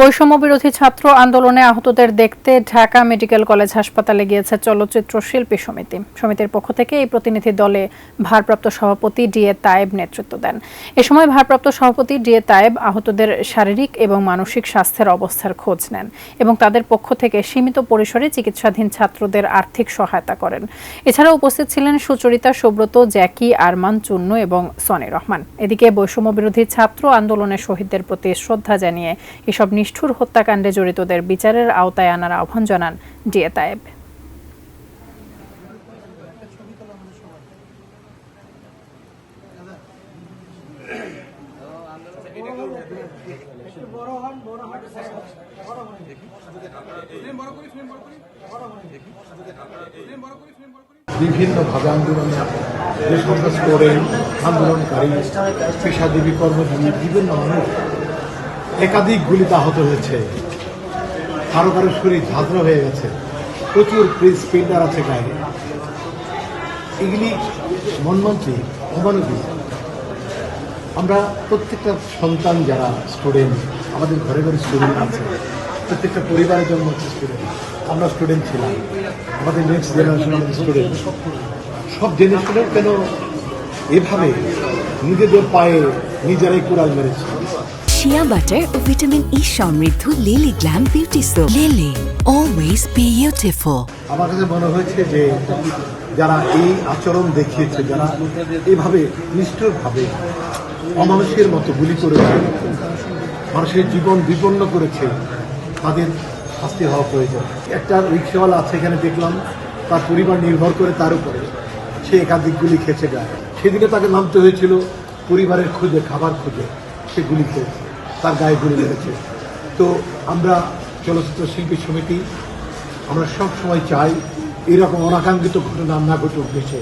বৈষম্য বিরোধী ছাত্র আন্দোলনে আহতদের দেখতে ঢাকা মেডিকেল কলেজ হাসপাতালে গিয়েছে চলচ্চিত্র শিল্পী সমিতি। সমিতির পক্ষ থেকে এই প্রতিনিধি দলে ভারপ্রাপ্ত সভাপতি ডিএ তায়েব নেতৃত্ব দেন। এ সময় ভারপ্রাপ্ত সভাপতি ডিএ তায়েব আহতদের শারীরিক এবং মানসিক স্বাস্থ্যের অবস্থার খোঁজ নেন এবং তাদের পক্ষ থেকে সীমিত পরিসরে চিকিৎসাধীন ছাত্রদের আর্থিক সহায়তা করেন। এছাড়া উপস্থিত ছিলেন সুচরিতা, সুব্রত, জ্যাকি, আরমান, চুন্নু এবং সনি রহমান। এদিকে বৈষম্য বিরোধী ছাত্র আন্দোলনের শহীদদের প্রতি শ্রদ্ধা জানিয়ে এসব নিষ্ঠুর হত্যাকাণ্ডে জড়িতদের বিচারের আওতায় আনার আহ্বান জানান ডিএ তায়েব। বিভিন্নভাবে আন্দোলনে যে সমস্ত স্টুডেন্ট, আন্দোলনকারী, পেশাজীবী, কর্মজীবী বিভিন্ন মানুষ একাধিক গুলিতে আহত হয়েছে। কারো কারো শরীর ঝাঁঝরা হয়ে গেছে, প্রচুর স্পিন্ডার আছে গায়ে। এগুলি মনমন্ত্রী, অমানবিক। আমরা প্রত্যেকটা সন্তান যারা স্টুডেন্ট, আমাদের ঘরে ঘরে স্টুডেন্ট আছে, প্রত্যেকটা পরিবারের জন্য হচ্ছে স্টুডেন্ট। আমরা স্টুডেন্ট ছিলাম, আমাদের নেক্সট জেনারেশন আমাদের স্টুডেন্ট। সব জেনারেশনের কেন এভাবে নিজেদের পায়ে নিজেরাই কুড়াল মেরেছে। শিয়া বাটার ও ভিটামিন ই সমৃদ্ধ lily glam beauty soap. Lily, always beautiful. আমার কাছে মনে হয়েছে যে যারা এই আচরণ দেখিয়েছে, যারা এভাবে নিষ্ঠুরভাবে অমানুষের মতো গুলি করেছে, মানুষের জীবন বিপন্ন করেছে, তাদের শাস্তি হওয়া প্রয়োজন। একটা রিক্সাওয়ালা আছে এখানে, দেখলাম তার পরিবার নির্ভর করে তার উপরে, সে একাধিক গুলি খেয়েছে গায়ে। সেদিনে তাকে নামতে হয়েছিল পরিবারের খোঁজে, খাবার খোঁজে, সে গুলি খেয়েছে, তার গায়ে গুলি লেগেছে। তো আমরা চলচ্চিত্র শিল্পী সমিতি আমরা সব সময় চাই এরকম অনাকাঙ্ক্ষিত ঘটনা না ঘটুক দেশে।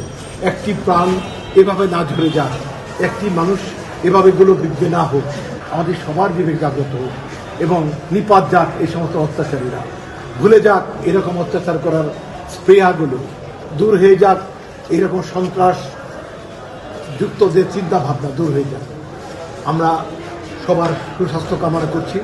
একটি প্রাণ এভাবে না ঝরে যাক, একটি মানুষ এভাবে বিদ্ধে না হোক। আমাদের সবার বিবেক জাগ্রত হোক এবং নিপাত যাক এই সমস্ত অত্যাচারীরা, ভুলে যাক এরকম অত্যাচার করার স্পৃহাগুলো, দূর হয়ে যাক এরকম সন্ত্রাস যুক্ত যে চিন্তা ভাবনা দূর হয়ে যাক। আমরা সবার সুস্বাস্থ্য কামনা করছি।